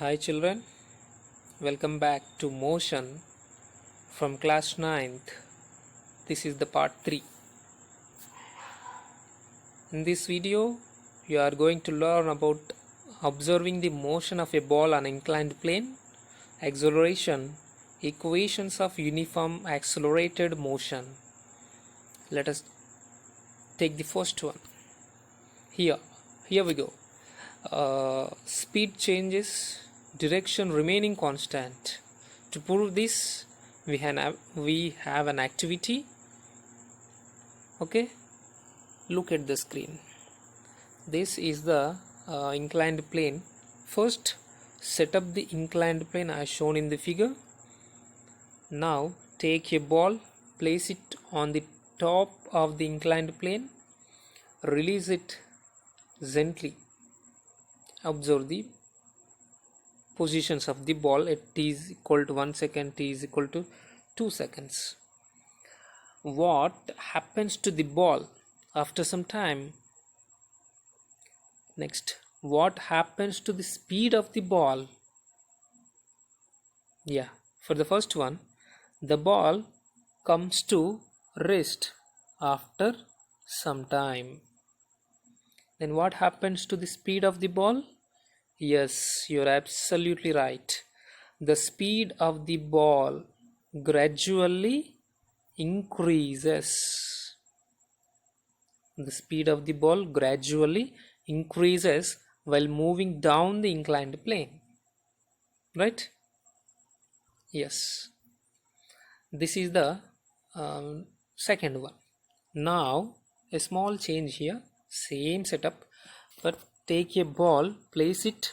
Hi children, welcome back to Motion from class 9th. This is the part 3. In this video, you are going to learn about observing the motion of a ball on an inclined plane, acceleration, equations of uniform accelerated motion. Let us take the first one. Here we go. Speed changes, direction remaining constant. To prove this, we have an activity. Okay, look at the screen. This is the inclined plane. First, set up the inclined plane as shown in the figure. Now take a ball, place it on the top of the inclined plane, release it gently. Observe the positions of the ball at t is equal to 1 second, t is equal to 2 seconds. What happens to the ball after some time? Next, what happens to the speed of the ball? For the first one, the ball comes to rest after some time. Then what happens to the speed of the ball? Yes, you're absolutely right. The speed of the ball gradually increases. The speed of the ball gradually increases while moving down the inclined plane. Right? Yes. This is the second one. Now, a small change here. Same setup, but take a ball, place it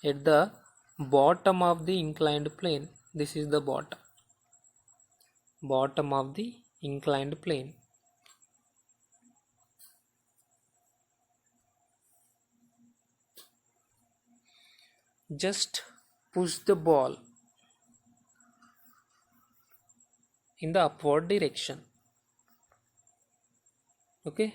at the bottom of the inclined plane. This is the bottom of the inclined plane. Just push the ball in the upward direction. Okay,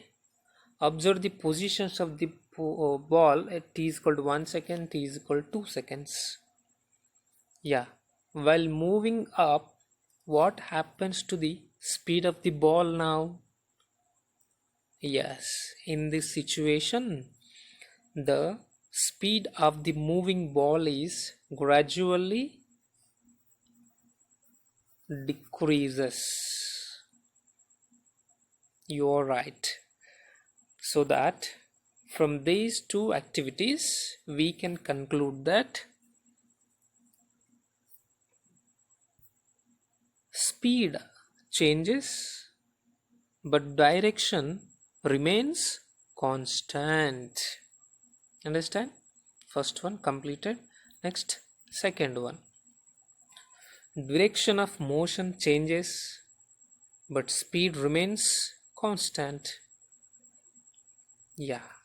observe the positions of the ball at t is equal to 1 second, t is equal to 2 seconds. While moving up, what happens to the speed of the ball now? Yes, in this situation, the speed of the moving ball is gradually decreases. You are right. So that from these two activities, we can conclude that speed changes but direction remains constant. Understand? First one completed. Next, second one. Direction of motion changes but speed remains constant.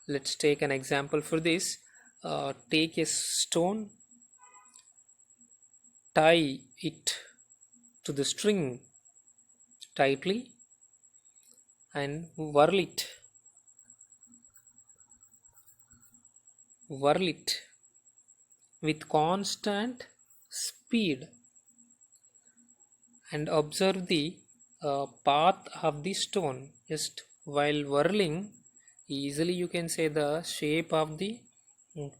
Let's take an example for this. Take a stone, tie it to the string tightly and whirl it with constant speed, and observe the path of the stone. Just while whirling, easily you can say the shape of the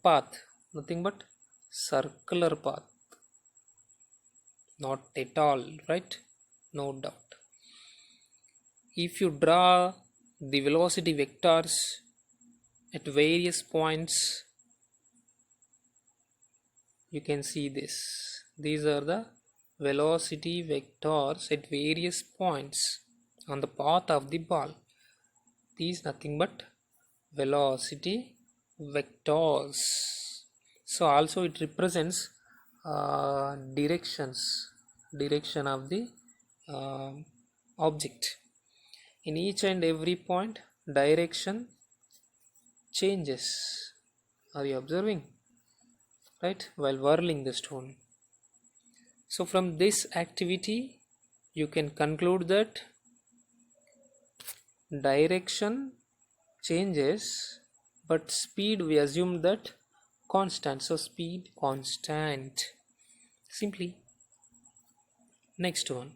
path, nothing but circular path, not at all, right? No doubt. If you draw the velocity vectors at various points, you can see this. These are the velocity vectors at various points on the path of the ball. These nothing but velocity vectors. So also it represents direction of the object. In each and every point, direction changes. Are you observing? Right? While whirling the stone. So from this activity, you can conclude that direction changes but speed, we assume that constant, so speed constant simply. Next one,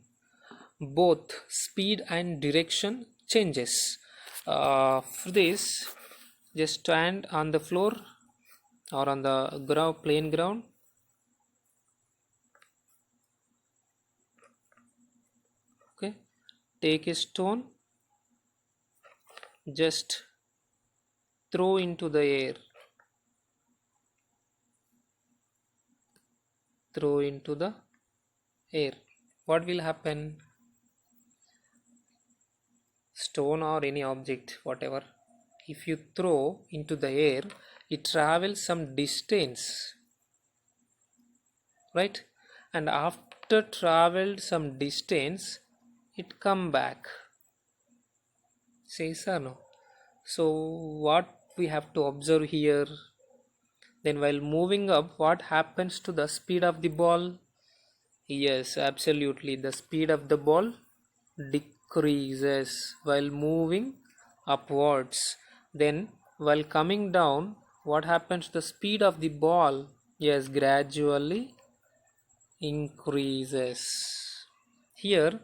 both speed and direction changes. For this, just stand on the floor or on the ground, plain ground. Okay, take a stone, just throw into the air, throw into the air. What will happen? Stone or any object, whatever, if you throw into the air, it travels some distance, right? And after traveled some distance, it come back. Says or no? So what we have to observe here, then while moving up, what happens to the speed of the ball? Yes, absolutely, the speed of the ball decreases while moving upwards. Then while coming down, what happens to the speed of the ball? Yes, gradually increases. Here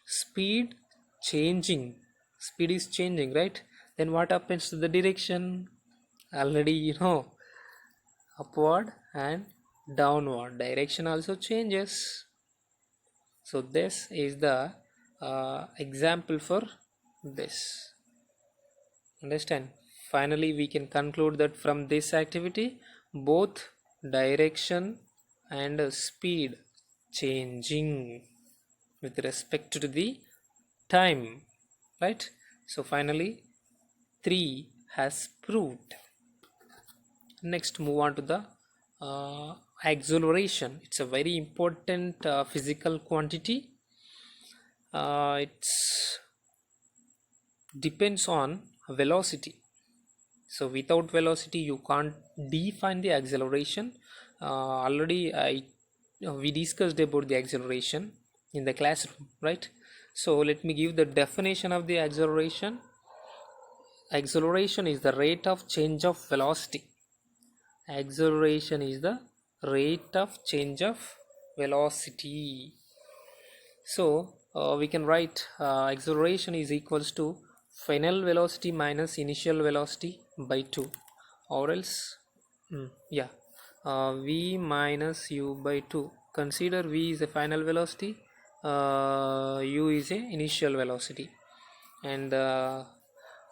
speed speed is changing, right? Then what happens to the direction? Already you know, upward and downward direction also changes. So this is the example for this. Understand? Finally, we can conclude that from this activity, both direction and speed changing with respect to the time, right? So finally, 3 has proved. Next, move on to the acceleration. It's a very important physical quantity. It's depends on velocity. So without velocity, you can't define the acceleration. Already we discussed about the acceleration in the classroom, right? So let me give the definition of the acceleration. Acceleration is the rate of change of velocity. Acceleration is the rate of change of velocity. So we can write acceleration is equals to final velocity minus initial velocity by 2, or else v minus u by 2. Consider v is a final velocity, u is a initial velocity, and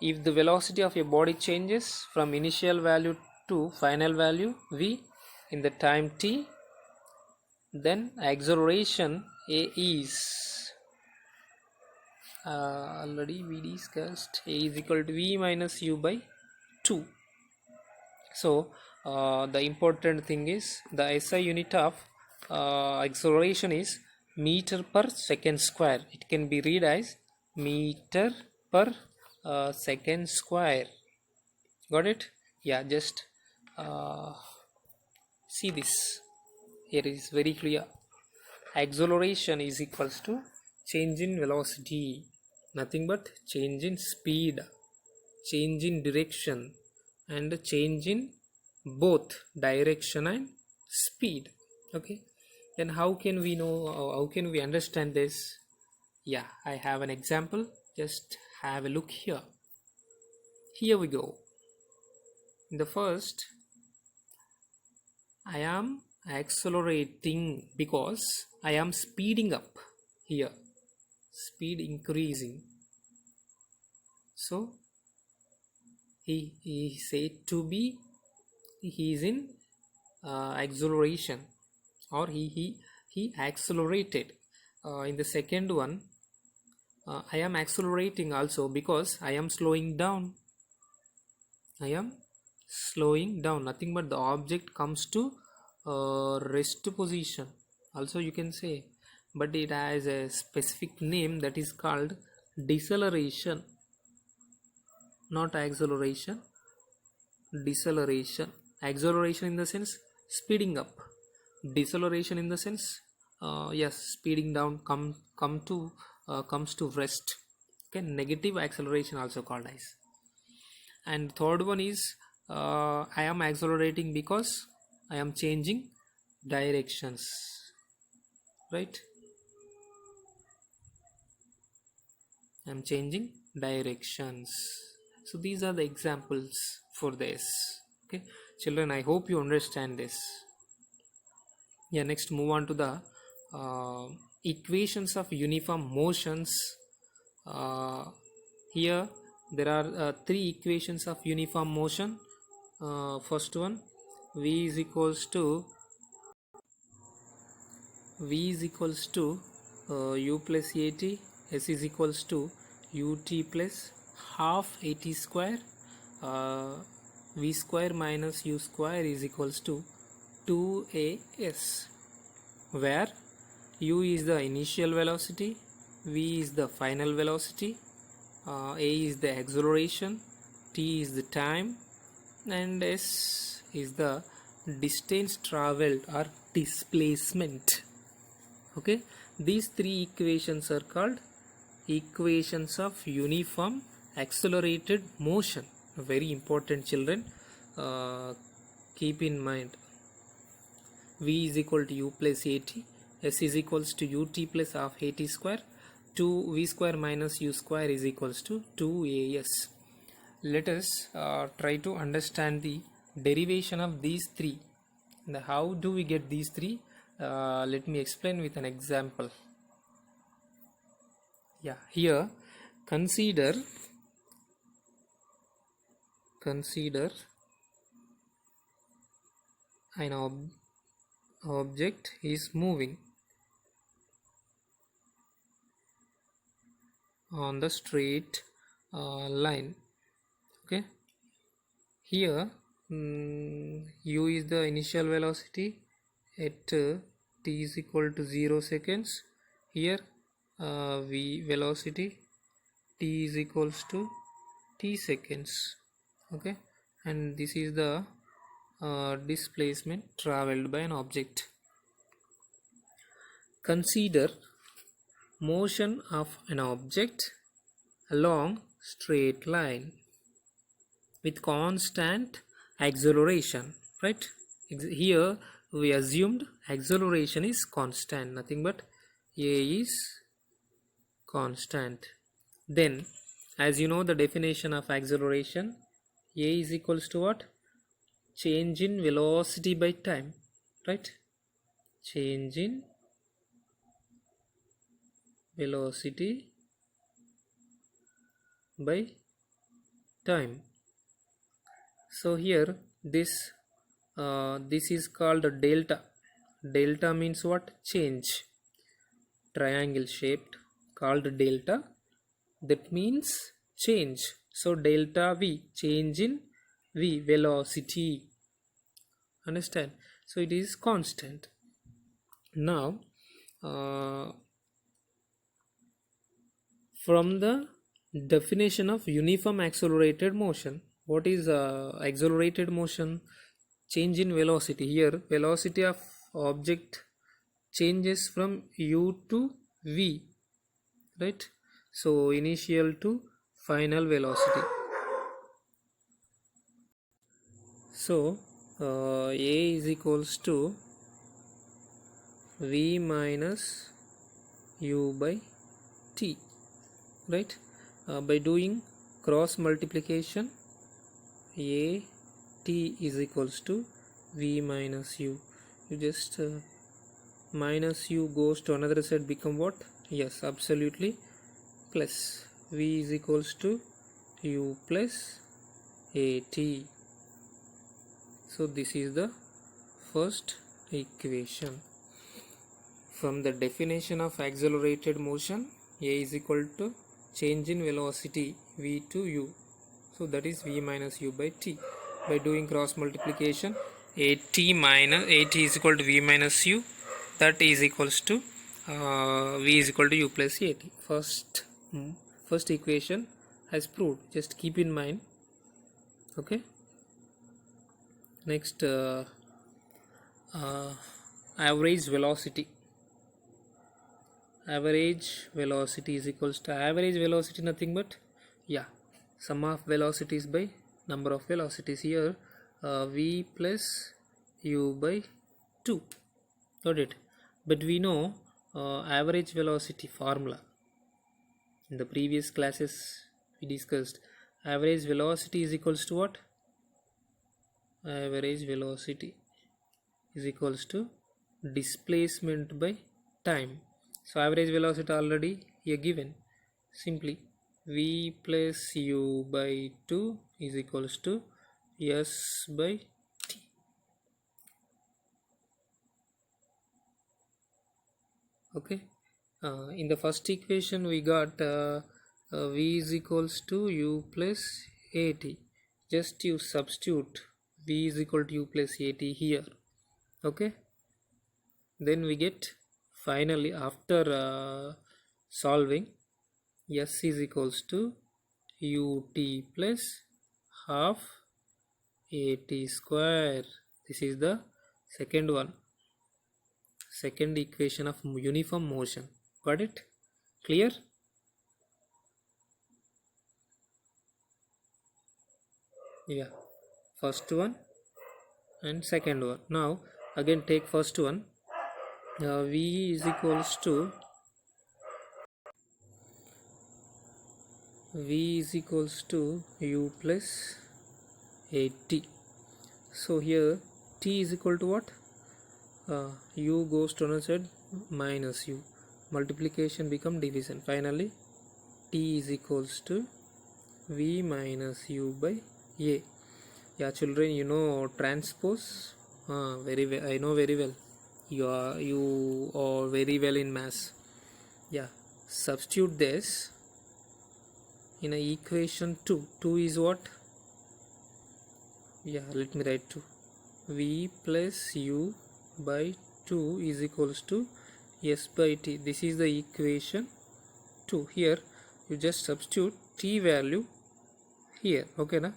if the velocity of a body changes from initial value to final value v in the time t, then acceleration a is already we discussed, a is equal to v minus u by 2. So the important thing is the SI unit of acceleration is meter per second square. It can be read as meter per second square. Got it? Yeah, just see this. Here is very clear. Acceleration is equals to change in velocity, nothing but change in speed, change in direction, and change in both direction and speed. Okay, then how can we know, how can we understand this? Yeah, I have an example. Just have a look here. Here we go. In the first, I am accelerating because I am speeding up here, speed increasing. So he said to be, he is in acceleration, or he accelerated. In the second one, I am accelerating also because I am slowing down. I am slowing down, nothing but the object comes to rest position also you can say, but it has a specific name that is called deceleration, not acceleration. Deceleration. Acceleration in the sense speeding up, deceleration in the sense yes, speeding down, comes to rest. Okay, negative acceleration also called as. And third one is I am accelerating because I am changing directions, right? I am changing directions. So these are the examples for this. Okay, children, I hope you understand this. Yeah, next move on to the uh, equations of uniform motions. Here there are three equations of uniform motion. First one, v is equals to u plus at, s is equals to ut plus half at square, v square minus u square is equals to 2as, where u is the initial velocity, v is the final velocity, a is the acceleration, t is the time, and s is the distance traveled or displacement. Okay, these three equations are called equations of uniform accelerated motion. Very important, children. Keep in mind, v is equal to u plus at, s is equals to ut plus half at square, 2 v square minus u square is equals to 2as. Let us try to understand the derivation of these three. And how do we get these three? Let me explain with an example. Yeah, here consider an object is moving on the straight line. Okay, here u is the initial velocity at t is equal to 0 seconds. Here v velocity t is equals to t seconds. Okay, and this is the displacement traveled by an object. Consider motion of an object along straight line with constant acceleration, right? Here we assumed acceleration is constant, nothing but a is constant. Then, as you know the definition of acceleration, a is equals to what? Change in velocity by time, right? Change in velocity by time. So here this is called delta. Delta means what? Change. Triangle shaped, called delta, that means change. So delta v, change in v velocity, understand? So it is constant. Now from the definition of uniform accelerated motion, what is accelerated motion? Change in velocity. Here velocity of object changes from u to v, right? So initial to final velocity. So a is equals to v minus u by t, right? By doing cross multiplication, a t is equals to v minus u. You just minus u goes to another side, become what? Yes, absolutely, plus v is equals to u plus at. So this is the first equation. From the definition of accelerated motion, a is equal to change in velocity v to u, so that is v minus u by t. By doing cross multiplication, at is equal to v minus u, that is equals to v is equal to u plus at. First equation has proved, just keep in mind. Okay, next average velocity. Average velocity is equals to average velocity, nothing but sum of velocities by number of velocities. Here v plus u by 2. Got it? But we know average velocity formula. In the previous classes we discussed average velocity is equals to what? Average velocity is equals to displacement by time. So average velocity already here given. Simply v plus u by 2 is equals to s by t. Okay. In the first equation we got v is equals to u plus at. Just you substitute v is equal to u plus at here. Okay, then we get finally after solving s is equals to ut plus half at square. This is the second one, second equation of uniform motion. Got it? Clear? Yeah, first one and second one. Now again take first one. V is equals to u plus at. So here t is equal to what? U goes to another side, minus u, multiplication become division. Finally t is equals to v minus u by a. Yeah children, you know transpose? Very well, I know very well. You are very well in maths. Yeah, substitute this in a equation 2. 2 is what? Yeah, let me write 2. V plus u by 2 is equals to s by t. This is the equation 2. Here you just substitute t value here. Okay na?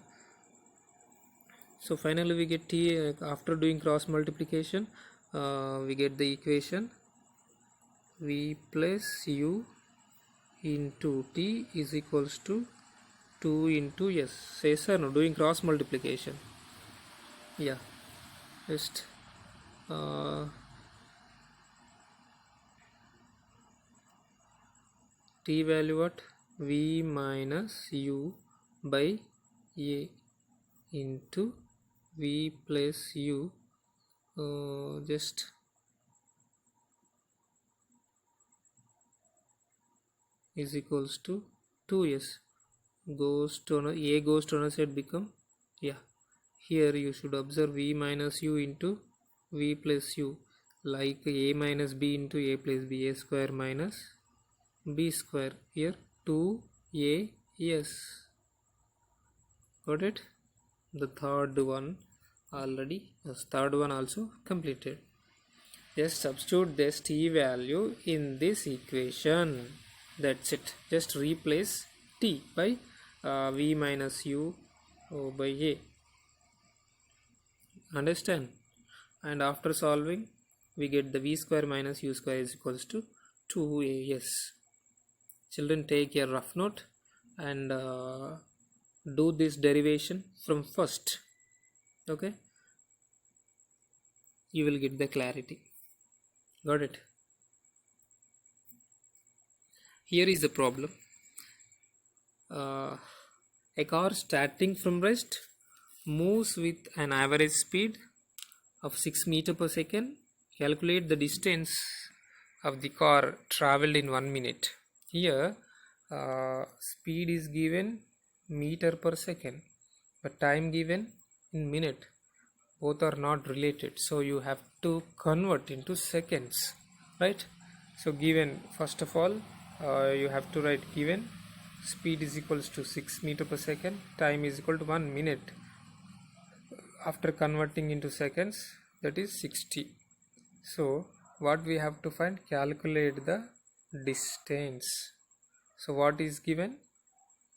So finally we get t after doing cross multiplication. We get the equation v plus u into t is equals to 2 into s. Say sir, no, doing cross multiplication. Yeah, just t value what? V minus u by a into v plus u, just is equals to 2s. Goes to a goes to another side become, yeah, here you should observe v minus u into v plus u, like a minus b into a plus b, a square minus b square. Here 2as. Got it? The third one also completed. Just substitute this t value in this equation. That's it. Just replace t by v minus u by a. Understand? And after solving we get the v square minus u square is equals to 2as. Children, take a rough note and do this derivation from first. Okay, you will get the clarity. Got it? Here is the problem. A car starting from rest moves with an average speed of 6 meters per second. Calculate the distance of the car traveled in 1 minute. Here speed is given meter per second, but time given in minute. Both are not related, so you have to convert into seconds, right? So given, first of all you have to write given speed is equals to 6 meters per second, time is equal to 1 minute. After converting into seconds, that is 60. So what we have to find? Calculate the distance. So what is given?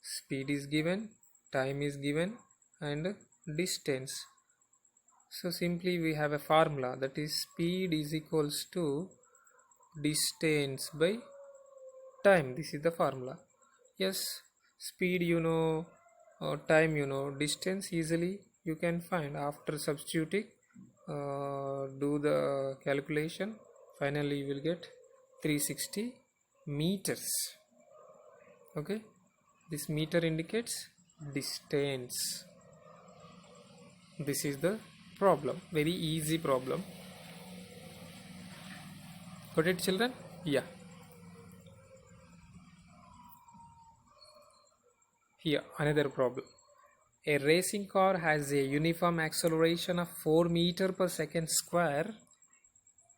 Speed is given, time is given, and distance. So simply we have a formula, that is speed is equals to distance by time. This is the formula. Yes, speed you know time, distance easily you can find after substituting. Do the calculation. Finally you will get 360 meters. Okay, this meter indicates distance. This is the problem, very easy problem. Got it, children? Yeah. Here another problem. A racing car has a uniform acceleration of 4 meter per second square,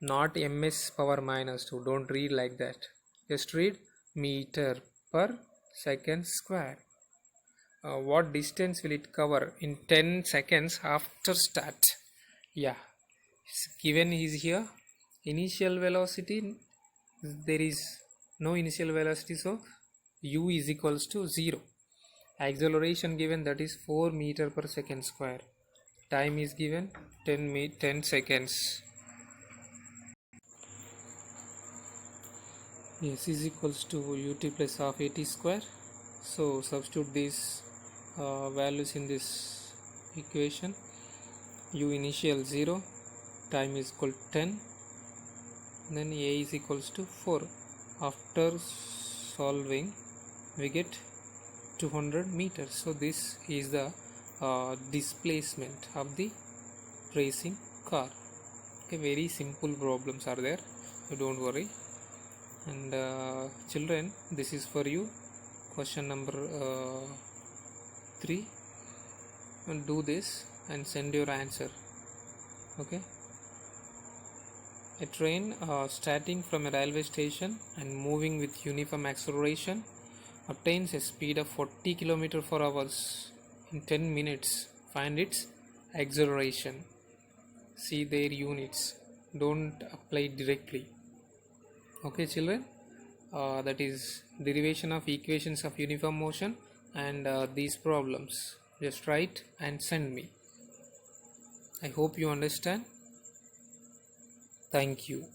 not ms power minus 2. Don't read like that, just read meter per second square. What distance will it cover in 10 seconds after start? Yeah, it's given is here initial velocity. There is no initial velocity, so u is equals to 0. Acceleration given, that is 4 meter per second square. Time is given 10 seconds. Yes, is equals to ut plus half at square. So substitute these values in this equation. U initial 0, time is equal to 10, then a is equals to 4. After solving we get 200 meters. So this is the displacement of the racing car. Okay, very simple problems are there, so don't worry. And children, this is for you, question number 3, and do this and send your answer. Okay, a train starting from a railway station and moving with uniform acceleration obtains a speed of 40 km/h in 10 minutes. Find its acceleration. See their units, don't apply directly. Okay, children, that is derivation of equations of uniform motion and these problems. Just write and send me. I hope you understand. Thank you.